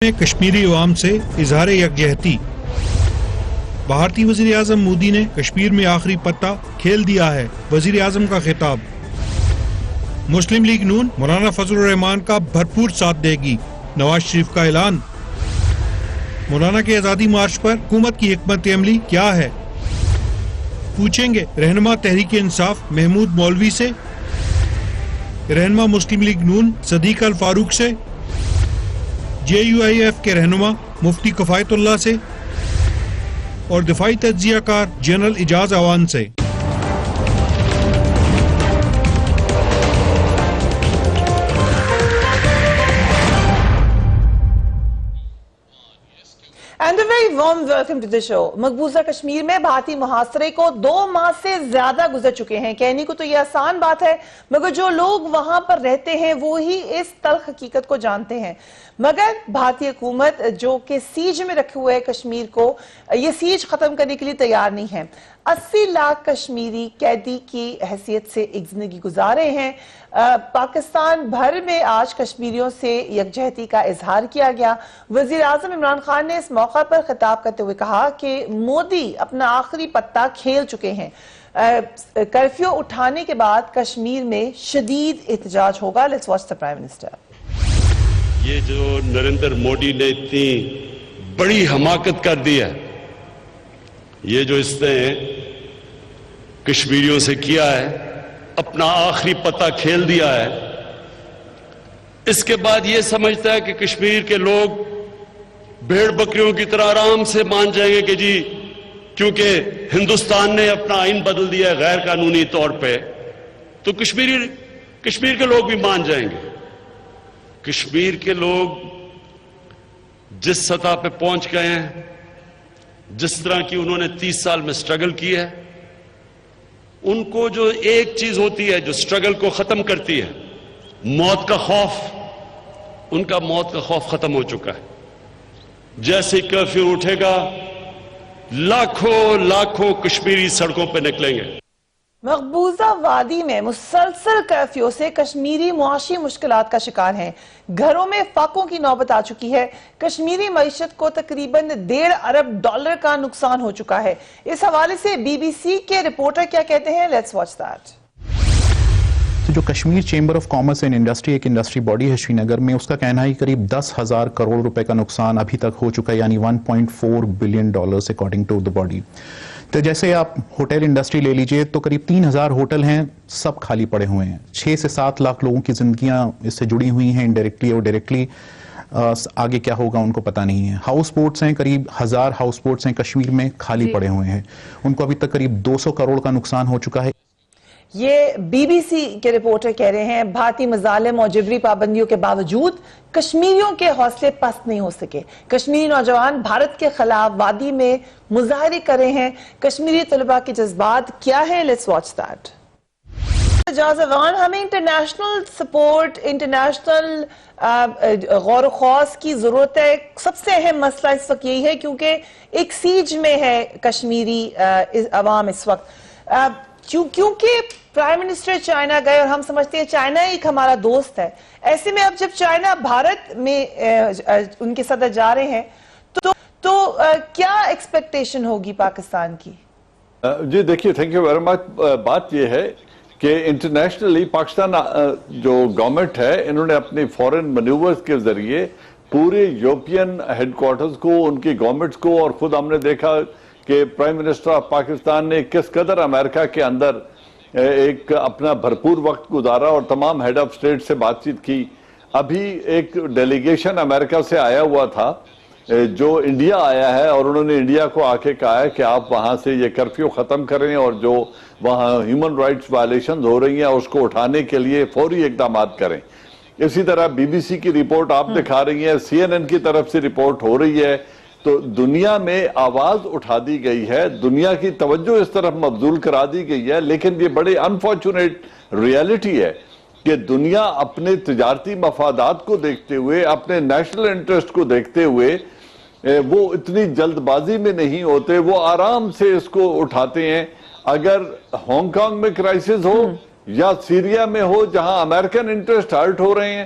میں کشمیری عوام سے اظہار یکجہتی۔ بھارتی وزیر اعظم مودی نے کشمیر میں آخری پتہ کھیل دیا ہے، وزیر اعظم کا خطاب۔ مسلم لیگ نون مولانا فضل الرحمان کا بھرپور ساتھ دے گی، نواز شریف کا اعلان۔ مولانا کے آزادی مارچ پر حکومت کی حکمت عملی کیا ہے؟ پوچھیں گے رہنما تحریک انصاف محمود مولوی سے، رہنما مسلم لیگ نون صدیق الفاروق سے، JUIF کے رہنما مفتی کفایت اللہ سے اور دفاعی تجزیہ کار جنرل اعجاز اعوان سے۔ And a very warm welcome to the show. مقبوضہ کشمیر میں بھارتی محاصرے کو 2 ماہ سے زیادہ گزر چکے ہیں۔ کہنے کو تو یہ آسان بات ہے، مگر جو لوگ وہاں پر رہتے ہیں وہی اس تلخ حقیقت کو جانتے ہیں۔ مگر بھارتی حکومت جو کہ سیج میں رکھے ہوئے کشمیر کو، یہ سیج ختم کرنے کے لیے تیار نہیں ہے۔ 80 لاکھ کشمیری قیدی کی حیثیت سے ایک زندگی گزارے ہیں۔ پاکستان بھر میں آج کشمیریوں سے یکجہتی کا اظہار کیا گیا۔ وزیر اعظم عمران خان نے اس موقع پر خطاب کرتے ہوئے کہا کہ مودی اپنا آخری پتہ کھیل چکے ہیں۔ کرفیو اٹھانے کے بعد کشمیر میں شدید احتجاج ہوگا۔ Let's watch the prime minister. یہ جو نریندر مودی نے اتنی بڑی حماقت کر دی ہے، یہ جو اس نے کشمیریوں سے کیا ہے، اپنا آخری پتہ کھیل دیا ہے، اس کے بعد یہ سمجھتا ہے کہ کشمیر کے لوگ بھیڑ بکریوں کی طرح آرام سے مان جائیں گے کہ جی کیونکہ ہندوستان نے اپنا آئین بدل دیا ہے غیر قانونی طور پہ، تو کشمیر کے لوگ بھی مان جائیں گے۔ کشمیر کے لوگ جس سطح پہ پہنچ گئے ہیں، جس طرح کی انہوں نے 30 سال میں سٹرگل کی ہے، ان کو جو ایک چیز ہوتی ہے جو سٹرگل کو ختم کرتی ہے، موت کا خوف، ان کا موت کا خوف ختم ہو چکا ہے۔ جیسے ہی کرفیو اٹھے گا، لاکھوں کشمیری سڑکوں پہ نکلیں گے۔ مقبوضہ وادی میں مسلسل کرفیو سے کشمیری معاشی مشکلات کا شکار ہیں۔ گھروں میں فاقوں کی نوبت آ چکی ہے۔ کشمیری معیشت کو تقریباً $1.5 ارب کا نقصان ہو چکا ہے۔ اس حوالے سے BBC کے رپورٹر کیا کہتے ہیں، لیٹس واچ دیٹ۔ جو Kashmir chamber of commerce and industry ایک انڈسٹری باڈی ہے شری نگر میں، اس کا کہنا ہے قریب 10,000 کروڑ روپے کا نقصان ابھی تک ہو چکا ہے، یعنی $1.4 billion according to the body. تو جیسے آپ ہوٹل انڈسٹری لے لیجئے تو قریب 3,000 ہوٹل ہیں، سب خالی پڑے ہوئے ہیں۔ 6 سے 7 لاکھ لوگوں کی زندگیاں اس سے جڑی ہوئی ہیں انڈائریکٹلی اور ڈائریکٹلی۔ آگے کیا ہوگا ان کو پتہ نہیں ہے۔ ہاؤس بوٹس ہیں، قریب 1000 ہاؤس بوٹس ہیں کشمیر میں، خالی پڑے ہوئے ہیں۔ ان کو ابھی تک قریب 200 کروڑ کا نقصان ہو چکا ہے۔ یہ BBC کے رپورٹر کہہ رہے ہیں بھارتی مظالم اور جبری پابندیوں کے باوجود کشمیریوں کے حوصلے پست نہیں ہو سکے۔ کشمیری نوجوان بھارت کے خلاف وادی میں مظاہرے کر رہے ہیں۔ کشمیری طلباء کے جذبات کیا ہیں، لیٹس واچ دیٹ۔ اعجاز اعوان، ہمیں انٹرنیشنل سپورٹ، انٹرنیشنل غور و خوض کی ضرورت ہے۔ سب سے اہم مسئلہ اس وقت یہی ہے کیونکہ ایک سیج میں ہے کشمیری عوام اس وقت، کیونکہ پرائم منسٹر چائنا گئے اور ہم سمجھتے ہیں چائنا ایک ہمارا دوست ہے۔ ایسے میں اب جب چائنا بھارت میں ان کے صدر جا رہے ہیں تو کیا ایکسپیکٹیشن ہوگی پاکستان کی؟ جی دیکھیے، تھینک یو ویری مچ۔ بات یہ ہے کہ انٹرنیشنلی پاکستان جو گورنمنٹ ہے، انہوں نے اپنی فورن مینیورز کے ذریعے پورے یورپین ہیڈ کوارٹرز کو، ان کی گورنمنٹس کو، اور خود ہم نے دیکھا کہ پرائم منسٹر آف پاکستان نے کس قدر امریکہ کے اندر ایک اپنا بھرپور وقت گزارا اور تمام ہیڈ آف سٹیٹ سے بات چیت کی۔ ابھی ایک ڈیلیگیشن امریکہ سے آیا ہوا تھا جو انڈیا آیا ہے، اور انہوں نے انڈیا کو آ کے کہا ہے کہ آپ وہاں سے یہ کرفیو ختم کریں اور جو وہاں ہیومن رائٹس وائلیشنز ہو رہی ہیں اس کو اٹھانے کے لیے فوری اقدامات کریں۔ اسی طرح BBC کی رپورٹ آپ دکھا رہی ہیں، CNN کی طرف سے رپورٹ ہو رہی ہے، تو دنیا میں آواز اٹھا دی گئی ہے، دنیا کی توجہ اس طرف مبذول کرا دی گئی ہے۔ لیکن یہ بڑے انفارچونیٹ ریالٹی ہے کہ دنیا اپنے تجارتی مفادات کو دیکھتے ہوئے، اپنے نیشنل انٹرسٹ کو دیکھتے ہوئے وہ اتنی جلد بازی میں نہیں ہوتے، وہ آرام سے اس کو اٹھاتے ہیں۔ اگر ہانگ کانگ میں کرائسس ہو یا سیریا میں ہو جہاں امریکن انٹرسٹ ہرٹ ہو رہے ہیں،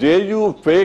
JUFA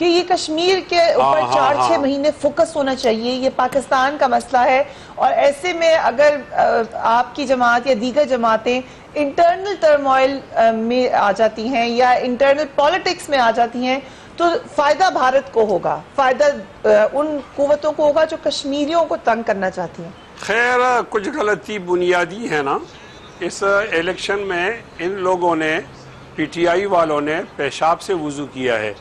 کہ یہ کشمیر کے اوپر 4-6 مہینے فوکس ہونا چاہیے، یہ پاکستان کا مسئلہ ہے، اور ایسے میں اگر آپ کی جماعت یا دیگر جماعتیں انٹرنل ٹرموائل میں آ جاتی ہیں یا انٹرنل پالیٹکس میں آ جاتی ہیں تو فائدہ بھارت کو ہوگا، فائدہ ان قوتوں کو ہوگا جو کشمیریوں کو تنگ کرنا چاہتی ہیں۔ خیر کچھ غلطی بنیادی ہے نا، اس الیکشن میں ان لوگوں نے پی ٹی آئی والوں نے پیشاب سے وضو کیا ہے۔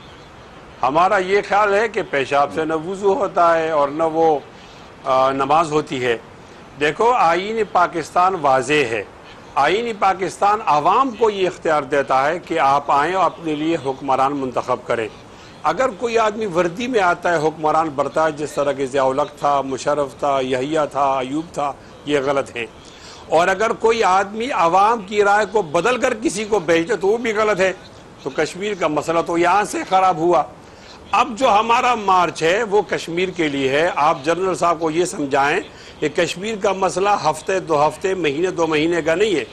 ہمارا یہ خیال ہے کہ پیشاب سے نہ وضو ہوتا ہے اور نہ وہ نماز ہوتی ہے۔ دیکھو آئین پاکستان واضح ہے، آئین پاکستان عوام کو یہ اختیار دیتا ہے کہ آپ آئیں اور اپنے لیے حکمران منتخب کریں۔ اگر کوئی آدمی وردی میں آتا ہے حکمران بڑھتا ہے، جس طرح کہ ضیاء الحق تھا، مشرف تھا، یحییٰ تھا، ایوب تھا، یہ غلط ہے۔ اور اگر کوئی آدمی عوام کی رائے کو بدل کر کسی کو بھیجے تو وہ بھی غلط ہے۔ تو کشمیر کا مسئلہ تو یہاں سے خراب ہوا۔ اب جو ہمارا مارچ ہے وہ کشمیر کے لیے ہے۔ آپ جنرل صاحب کو یہ سمجھائیں کہ کشمیر کا مسئلہ ہفتے 2 ہفتے مہینے 2 مہینے کا نہیں ہے۔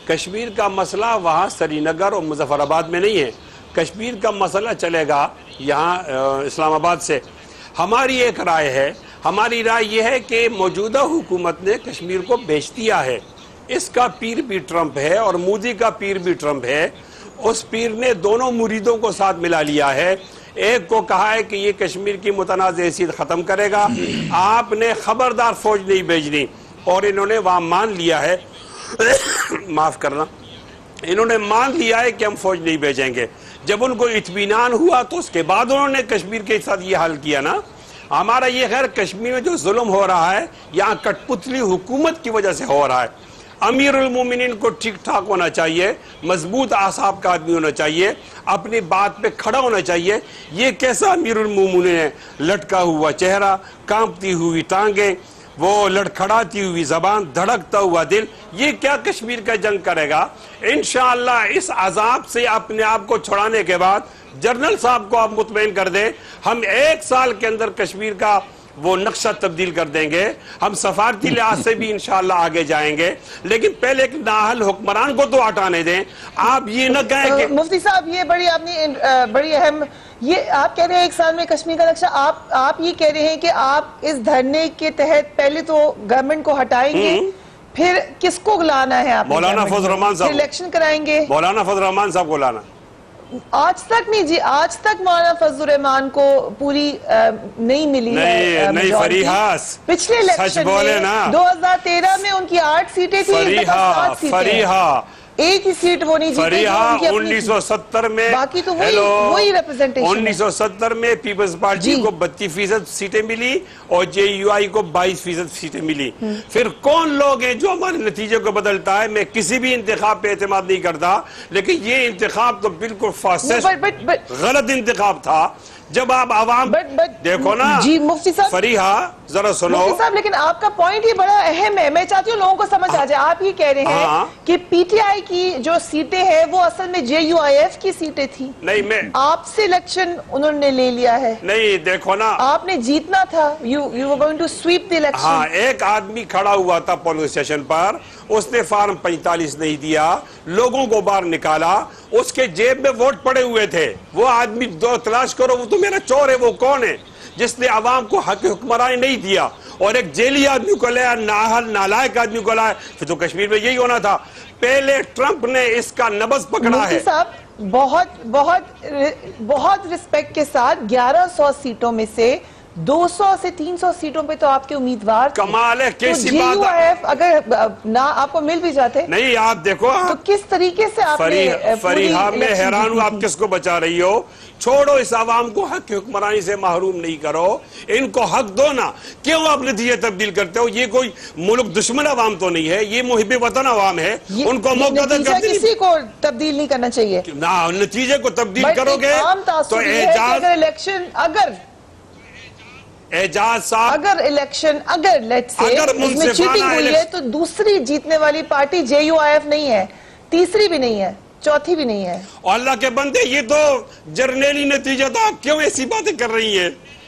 کشمیر کا مسئلہ وہاں سری نگر اور مظفر آباد میں نہیں ہے، کشمیر کا مسئلہ چلے گا یہاں اسلام آباد سے۔ ہماری ایک رائے ہے، ہماری رائے یہ ہے کہ موجودہ حکومت نے کشمیر کو بیچ دیا ہے۔ اس کا پیر بھی ٹرمپ ہے اور مودی کا پیر بھی ٹرمپ ہے۔ اس پیر نے دونوں مریدوں کو ساتھ ملا لیا ہے۔ ایک کو کہا ہے کہ یہ کشمیر کی متنازع حیثیت ختم کرے گا، آپ نے خبردار فوج نہیں بھیجنی، اور انہوں نے وہاں مان لیا ہے معاف کرنا، انہوں نے مان لیا ہے کہ ہم فوج نہیں بھیجیں گے۔ جب ان کو اطمینان ہوا تو اس کے بعد انہوں نے کشمیر کے ساتھ یہ حل کیا نا۔ ہمارا یہ خیر کشمیر میں جو ظلم ہو رہا ہے یہاں کٹ پتلی حکومت کی وجہ سے ہو رہا ہے۔ امیر المومنین کو ٹھیک ٹھاک ہونا چاہیے، مضبوط اعصاب کا آدمی ہونا چاہیے، اپنی بات پہ کھڑا ہونا چاہیے۔ یہ کیسا امیر المومنین ہے؟ لٹکا ہوا چہرہ، کانپتی ہوئی ٹانگیں، وہ لڑکھڑاتی ہوئی زبان، دھڑکتا ہوا دل، یہ کیا کشمیر کا جنگ کرے گا؟ انشاءاللہ اس عذاب سے اپنے آپ کو چھڑانے کے بعد جنرل صاحب کو آپ مطمئن کر دیں، ہم 1 سال کے اندر کشمیر کا وہ نقشہ تبدیل کر دیں گے، ہم سفارتی لحاظ سے بھی انشاءاللہ آگے جائیں گے، لیکن پہلے ایک نااہل حکمران کو تو ہٹانے دیں۔ آپ یہ نہ کہیں کہ مفتی صاحب یہ آپ نے بڑی اہم، یہ آپ کہہ رہے ہیں 1 سال میں کشمیر کا نقشہ، آپ یہ کہہ رہے ہیں کہ آپ اس دھرنے کے تحت پہلے تو گورنمنٹ کو ہٹائیں گے، پھر کس کو لانا ہے؟ آپ مولانا فضل الرحمان صاحب، الیکشن کرائیں گے؟ مولانا فضل الرحمان صاحب کو لانا۔ آج تک نہیں جی، آج تک مولانا فضل الرحمان کو پوری نہیں ملی ہے نہیں فریحہ، پچھلے سچ الیکشن بولے میں نا، 2013 میں ان کی 8 سیٹیں تھیں، فریحہ ایک ہی سیٹ وہ نہیں جیتے، فریحہ 1970 میں، باقی تو وہی ریپرزنٹیشن 1970 میں پیپلز پارٹی کو 32% سیٹیں ملی اور جے یو آئی کو 22% سیٹیں ملی۔ پھر کون لوگ ہیں جو ہمارے نتیجے کو بدلتا ہے؟ میں کسی بھی انتخاب پہ اعتماد نہیں کرتا، لیکن یہ انتخاب تو بالکل فاسسٹ غلط انتخاب تھا۔ جب آپ عوام دیکھو نا جی مفتی صاحب، فریحہ ذرا سنو مفتی صاحب، لیکن آپ کا پوائنٹ یہ بڑا اہم ہے، میں چاہتی ہوں لوگوں کو سمجھ آ جائے۔ آپ یہ کہہ رہے ہیں کہ پی ٹی آئی کی جو سیٹیں ہیں وہ اصل میں جے یو آئی ایف کی سیٹیں تھیں، نہیں، میں آپ سے الیکشن انہوں نے لے لیا ہے، نہیں دیکھو نا، آپ نے جیتنا تھا، you were going to sweep the election۔ ہاں، ایک آدمی کھڑا ہوا تھا پولنگ اسٹیشن پر، اس نے فارم 45 نہیں دیا، لوگوں کو باہر نکالا، اس کے جیب میں ووٹ پڑے ہوئے تھے، وہ آدمی دو تلاش کرو، وہ تو میرا چور ہے، وہ کون ہے جس نے عوام کو حق حکمرانی نہیں دیا اور ایک جیلی آدمی کو لیا، نااہل نالائق آدمی کو لایا؟ پھر تو کشمیر میں یہی ہونا تھا۔ پہلے ٹرمپ نے اس کا نبض پکڑا ہے۔ مفتی صاحب بہت رسپیکٹ کے ساتھ 1100 سیٹوں میں سے 200 سے 300 سیٹوں پہ تو آپ کے امیدوار کمال ہے، کیسی جے یو بات آئی ایف اگر نہ آپ کو مل بھی جاتے نہیں، آپ دیکھو تو کس طریقے سے آپ نے فریحہ، میں حیران ہوں آپ کس کو بچا رہی ہو؟ چھوڑو اس عوام کو، حق حکمرانی سے محروم نہیں کرو، ان کو حق دو نا۔ کیوں آپ نتیجے تبدیل کرتے ہو؟ یہ کوئی ملک دشمن عوام تو نہیں ہے، یہ محب وطن عوام ہے، ان کو موقع دے کر کسی کو تبدیل نہیں کرنا چاہیے۔ نتیجے کو تبدیل کرو گے تو اعجاز صاحب، اگر الیکشن لیٹس سے اس میں چیٹنگ ہوئی ہے تو دوسری جیتنے والی party J U I F نہیں ہے، تیسری بھی نہیں ہے، چوتھی بھی نہیں ہے۔ اور اللہ کے بندے، یہ تو جرنیلی نتیجہ تھا، کیوں ایسی باتیں کر رہی ہیں؟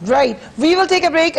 Right. We will take a break.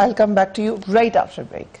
I'll come back to you right after break.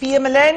PMLN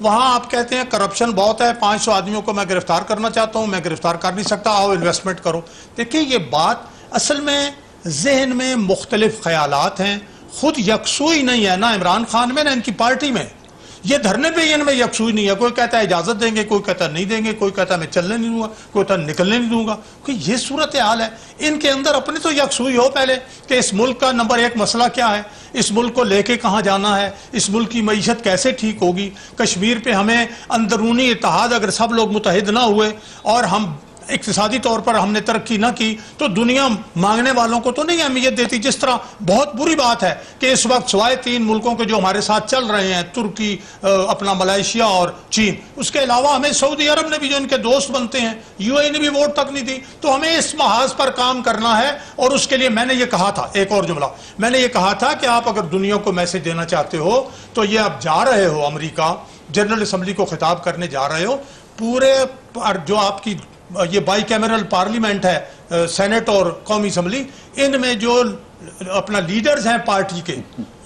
وہاں آپ کہتے ہیں کرپشن بہت ہے, 500 آدمیوں کو میں گرفتار کرنا چاہتا ہوں, میں گرفتار کر نہیں سکتا, آؤ انویسٹمنٹ کرو. دیکھیں یہ بات اصل میں ذہن میں مختلف خیالات ہیں, خود یکسوئی نہیں ہے نہ عمران خان میں نہ ان کی پارٹی میں. یہ دھرنے پہ ان میں یکسوئی نہیں ہے, کوئی کہتا ہے اجازت دیں گے, کوئی کہتا ہے نہیں دیں گے, کوئی کہتا ہے میں چلنے نہیں دوں گا, کوئی کہتا ہے نکلنے نہیں دوں گا. یہ صورتحال ہے. ان کے اندر اپنے تو یکسوئی ہو پہلے کہ اس ملک کا نمبر 1 مسئلہ کیا ہے, اس ملک کو لے کے کہاں جانا ہے, اس ملک کی معیشت کیسے ٹھیک ہوگی. کشمیر پہ ہمیں اندرونی اتحاد, اگر سب لوگ متحد نہ ہوئے اور ہم اقتصادی طور پر ہم نے ترقی نہ کی تو دنیا مانگنے والوں کو تو نہیں اہمیت دیتی. جس طرح بہت بری بات ہے کہ اس وقت سوائے 3 ملکوں کے جو ہمارے ساتھ چل رہے ہیں, ترکی, اپنا ملائیشیا اور چین, اس کے علاوہ ہمیں سعودی عرب نے بھی جو ان کے دوست بنتے ہیں, یو اے نے بھی ووٹ تک نہیں دی. تو ہمیں اس محاذ پر کام کرنا ہے, اور اس کے لیے میں نے یہ کہا تھا, ایک اور جملہ میں نے یہ کہا تھا کہ آپ اگر دنیا کو میسج دینا چاہتے ہو تو یہ آپ جا رہے ہو امریکہ, جنرل اسمبلی کو خطاب کرنے جا رہے ہو, پورے جو آپ کی یہ بائی کیمرل پارلیمنٹ ہے, سینٹ اور قومی اسمبلی, ان میں جو اپنا لیڈرز ہیں پارٹی کے,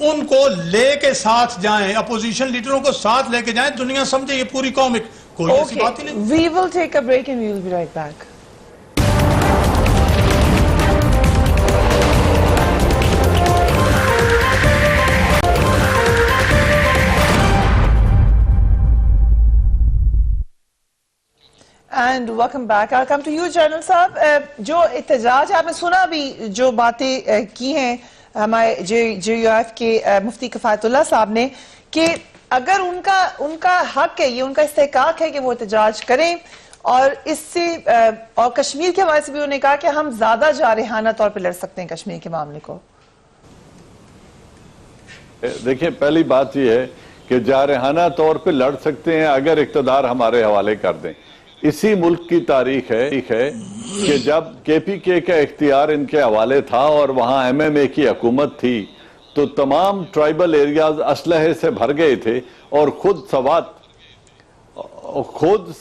ان کو لے کے ساتھ جائیں, اپوزیشن لیڈروں کو ساتھ لے کے جائیں, دنیا سمجھے یہ پوری قوم کوئی ایسی بات ہی نہیں. We will take a break and we will be right back. And welcome back. I'll come to you, General صاحب. جو احتجاج آپ نے سنا بھی, جو باتیں کی ہیں ہمارے جے یو ایف کے مفتی کفایت اللہ صاحب نے, کہ اگر ان کا حق ہے, یہ ان کا استحقاق ہے کہ وہ احتجاج کریں, اور اس سے اور کشمیر کے حوالے سے بھی انہوں نے کہا کہ ہم زیادہ جارحانہ طور پہ لڑ سکتے ہیں کشمیر کے معاملے کو. دیکھیں, پہلی بات یہ ہے کہ جارحانہ طور پہ لڑ سکتے ہیں اگر اقتدار ہمارے حوالے کر دیں. اسی ملک کی تاریخ ہے کہ جب کے پی کے کا اختیار ان کے حوالے تھا اور وہاں ایم ایم اے کی حکومت تھی, تو تمام ٹرائبل ایریاز اسلحے سے بھر گئے تھے, اور خود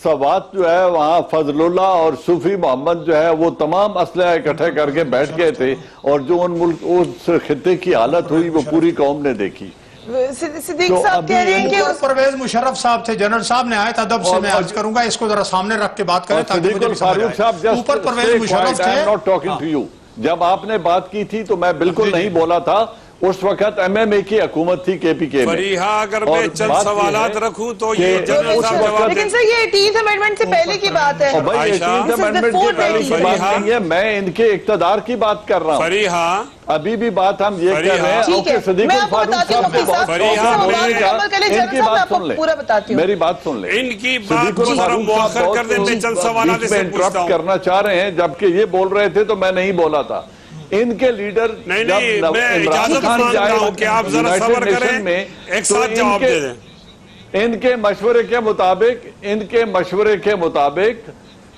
سوات جو ہے وہاں فضل اللہ اور صوفی محمد جو ہے وہ تمام اسلحہ اکٹھے کر کے بیٹھ گئے تھے, اور جو اس خطے کی حالت ہوئی وہ پوری قوم نے دیکھی. صدیق صاحب کہہ رہے ہیں کہ پرویز مشرف صاحب تھے, جنرل صاحب نے آیت ادب سے میں عرض کروں گا اس کو ذرا سامنے رکھ کے بات کریں تاکہ مجھے بھی سمجھ آئے. اوپر پرویز مشرف تھے. جب آپ نے بات کی تھی تو میں بالکل نہیں بولا تھا, اس وقت ایم ایم اے کی حکومت تھی کے پی کے میں. فریحہ, اگر میں چند سوالات رکھوں تو یہ جنرل صاحب جواب دیں. لیکن سر یہ 18th امینڈمنٹ سے پہلے کی بات ہے. بھائی 18th امینڈمنٹ کی پہلے کی بات نہیں ہے, میں ان کے اقتدار کی بات کر رہا ہوں. فریحہ, ابھی بھی بات ہم یہ کر رہے ہیں کہ صدیق الفاروق صاحب نے ان کی بات سن لیں, میری بات سن لیں. ان کی بات کو ذرا مؤخر کر دیں, میں چند سوالات سے پوچھتا ہوں. کرنا چاہ رہے ہیں جبکہ یہ بول رہے تھے تو میں نہیں بولا تھا. ان کے لیڈر نہیں, میں اجازت مانگتا ہوں کہ آپ ذرا صبر کریں, ایک ساتھ جواب دے دیں. ان کے مشورے کے مطابق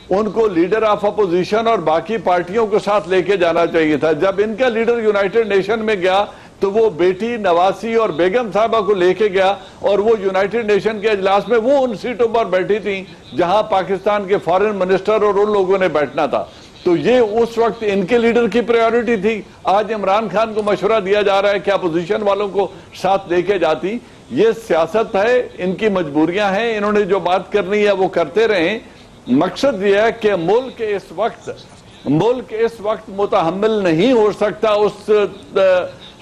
ان کو لیڈر آف اپوزیشن اور باقی پارٹیوں کو ساتھ لے کے جانا چاہیے تھا. جب ان کا لیڈر یونائٹڈ نیشن میں گیا تو وہ بیٹی نواسی اور بیگم صاحبہ کو لے کے گیا, اور وہ یونائٹڈ نیشن کے اجلاس میں وہ ان سیٹوں پر بیٹھی تھیں جہاں پاکستان کے فارن منسٹر اور ان لوگوں نے بیٹھنا تھا. تو یہ اس وقت ان کے لیڈر کی پریورٹی تھی. آج عمران خان کو مشورہ دیا جا رہا ہے کہ اپوزیشن والوں کو ساتھ لے کے جاتی. یہ سیاست ہے, ان کی مجبوریاں ہیں, انہوں نے جو بات کرنی ہے وہ کرتے رہیں. مقصد یہ ہے کہ ملک اس وقت متحمل نہیں ہو سکتا اس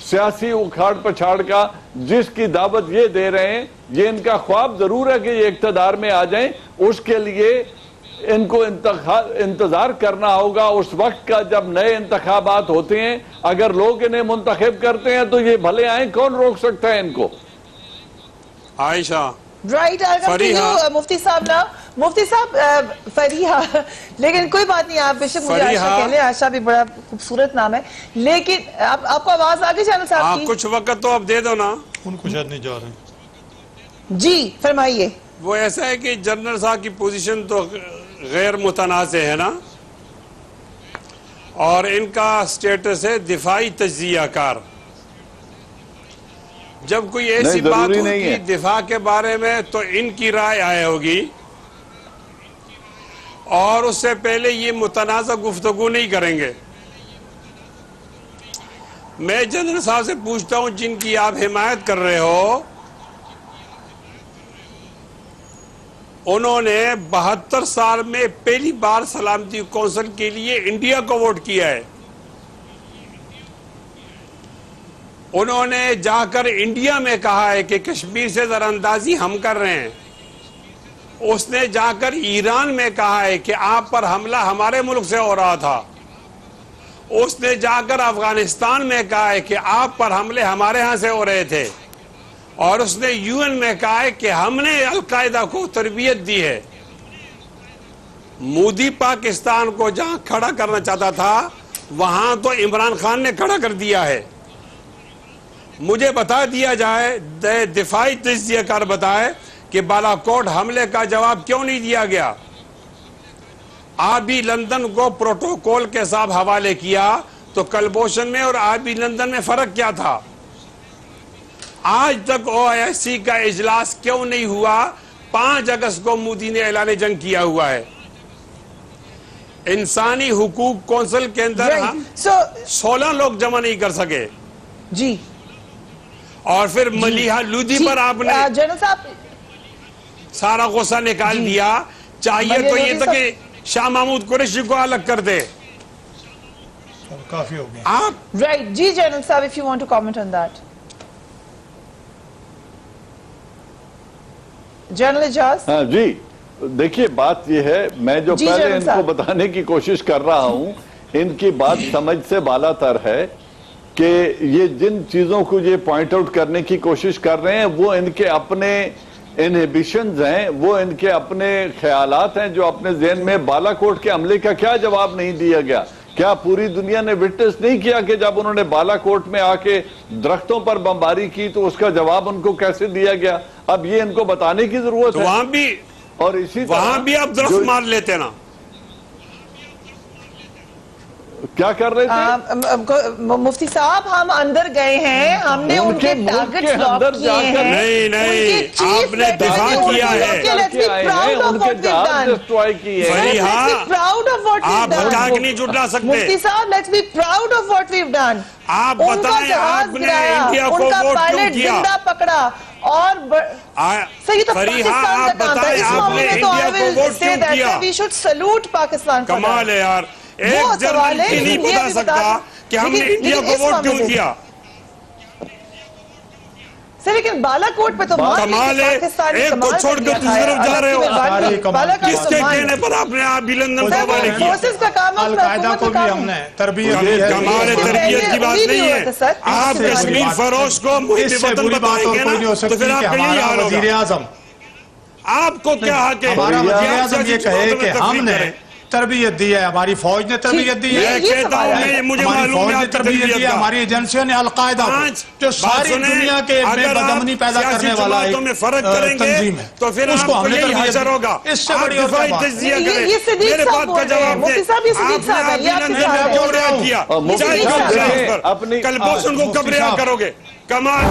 سیاسی اکھاڑ پچھاڑ کا جس کی دعوت یہ دے رہے ہیں. یہ ان کا خواب ضرور ہے کہ یہ اقتدار میں آ جائیں, اس کے لیے ان کو انتظار کرنا ہوگا اس وقت کا جب نئے انتخابات ہوتے ہیں. اگر لوگ انہیں منتخب کرتے ہیں تو یہ بھلے آئیں, کون روک سکتا ہے ان کو. عائشہ, رائٹ, مفتی صاحب فریحہ, لیکن کوئی بات نہیں, آپ بے شک مجھے عائشہ کہہ لیں, عائشہ بھی بڑا خوبصورت نام ہے, لیکن آپ کو آواز آگے جانا صاحب کی کچھ وقت تو اب دے دو نا. ان کو شاید نہیں جا رہے. جی فرمائیے. وہ ایسا ہے کہ جنرل صاحب کی پوزیشن تو غیر متنازع ہے نا, اور ان کا سٹیٹس ہے دفاعی تجزیہ کار. جب کوئی ایسی بات ہوگی دفاع کے بارے میں تو ان کی رائے آئے ہوگی, اور اس سے پہلے یہ متنازع گفتگو نہیں کریں گے. میں جنرل صاحب سے پوچھتا ہوں, جن کی آپ حمایت کر رہے ہو, انہوں نے 72 سال میں پہلی بار سلامتی کونسل کے لیے انڈیا کو ووٹ کیا ہے. انہوں نے جا کر انڈیا میں کہا ہے کہ کشمیر سے زر اندازی ہم کر رہے ہیں. اس نے جا کر ایران میں کہا ہے کہ آپ پر حملہ ہمارے ملک سے ہو رہا تھا. اس نے جا کر افغانستان میں کہا ہے کہ آپ پر حملے ہمارے ہاں سے ہو رہے تھے. اور اس نے یو این میں کہا ہے کہ ہم نے القاعدہ کو تربیت دی ہے. مودی پاکستان کو جہاں کھڑا کرنا چاہتا تھا وہاں تو عمران خان نے کھڑا کر دیا ہے. مجھے بتا دیا جائے، دفاعی تجزیہ کار بتائے کہ بالا کوٹ حملے کا جواب کیوں نہیں دیا گیا. آبی لندن کو پروٹوکول کے ساتھ حوالے کیا تو کلبھوشن میں اور آبی لندن میں فرق کیا تھا؟ آج تک OIC کا اجلاس کیوں نہیں ہوا؟ 5 اگست کو مودی نے اعلان جنگ کیا ہوا ہے. انسانی حقوق کونسل کے اندر 16 لوگ جمع نہیں کر سکے. جی. اور پھر ملیحہ لودھی پر آپ نے جنرل صاحب سارا غصہ نکال دیا. چاہیے تو یہ تھا کہ شاہ محمود قریشی کو الگ کر دے. کافی ہو گیا. آپ رائٹ. جی جنرل صاحب if you want to comment on that. General Ijaz. ہاں جی دیکھیے بات یہ ہے، میں جو پہلے ان کو بتانے کی کوشش کر رہا ہوں، ان کی بات سمجھ سے بالا تر ہے کہ یہ جن چیزوں کو یہ پوائنٹ آؤٹ کرنے کی کوشش کر رہے ہیں وہ ان کے اپنے انہیبیشنز ہیں، وہ ان کے اپنے خیالات ہیں جو اپنے ذہن میں. بالا کوٹ کے حملے کا کیا جواب نہیں دیا گیا؟ کیا پوری دنیا نے وٹنس نہیں کیا کہ جب انہوں نے بالا کوٹ میں آ کے درختوں پر بمباری کی تو اس کا جواب ان کو کیسے دیا گیا؟ اب یہ ان کو بتانے کی ضرورت ہے. وہاں بھی اور اسی وہاں بھی آپ درخت مار لیتے نا. کیا کر رہے تھے مفتی صاحب؟ ہم اندر گئے ہیں، ہم نے ان کے ٹارگٹس لاک کیے ہیں. نہیں آپ نے دفاع کیا ہے. آپ بتا کے نہیں جھٹلا سکتے. مفتی صاحب let's be proud of what we have done. آپ بتائیں آپ نے انڈیا کو ووٹ کیوں کیا؟ زندہ پکڑا اور صحیح تو پاکستان کا کام تھا. اس معاملے میں تو I will say that we should salute Pakistan. کمال ہے یار، ایک جرنلسٹ نہیں بتا سکتا کہ ہم نے انڈیا کو ووٹ کیوں کیا. لیکن بالا کوٹ پہ تو کمال ہے، ایک کو چھوڑ کے دوسری طرف جا رہے ہو. کس کے کہنے پر آپ نے آبی لندن کو حوالے کیا؟ فورسز کا کام ہے، القاعدہ کو بھی ہم نے تربیت دی ہے. کمال تربیت کی بات نہیں ہے. آپ کشمیر فروش کو محب وطن بتائیں گے نا تو پھر آپ کے لیے حال ہوگا. وزیر اعظم آپ کو کیا حق ہے؟ ہمارا وزیر اعظم یہ کہے کہ ہم نے تربیت دی ہے، ہماری فوج نے تربیت دی ہے، میں کہتا ہوں مجھے ہماری معلوم فوج ہے نے آپ تربیت دی ہے، ہماری ایجنسیوں نے القاعدہ جو ساری دنیا کے میں بدامنی پیدا کرنے والا ایک تنظیم ہے، تو پھر اس کو ہم نے تربیت ہوگا. اس سے بڑی اور دفاعی تجزیہ کریں، میرے بات کا جواب دیں. آپ نے آبی لندن میں کیوں رہا کیا؟ کلبھوشن کو کب رہا کرو گے؟ کمال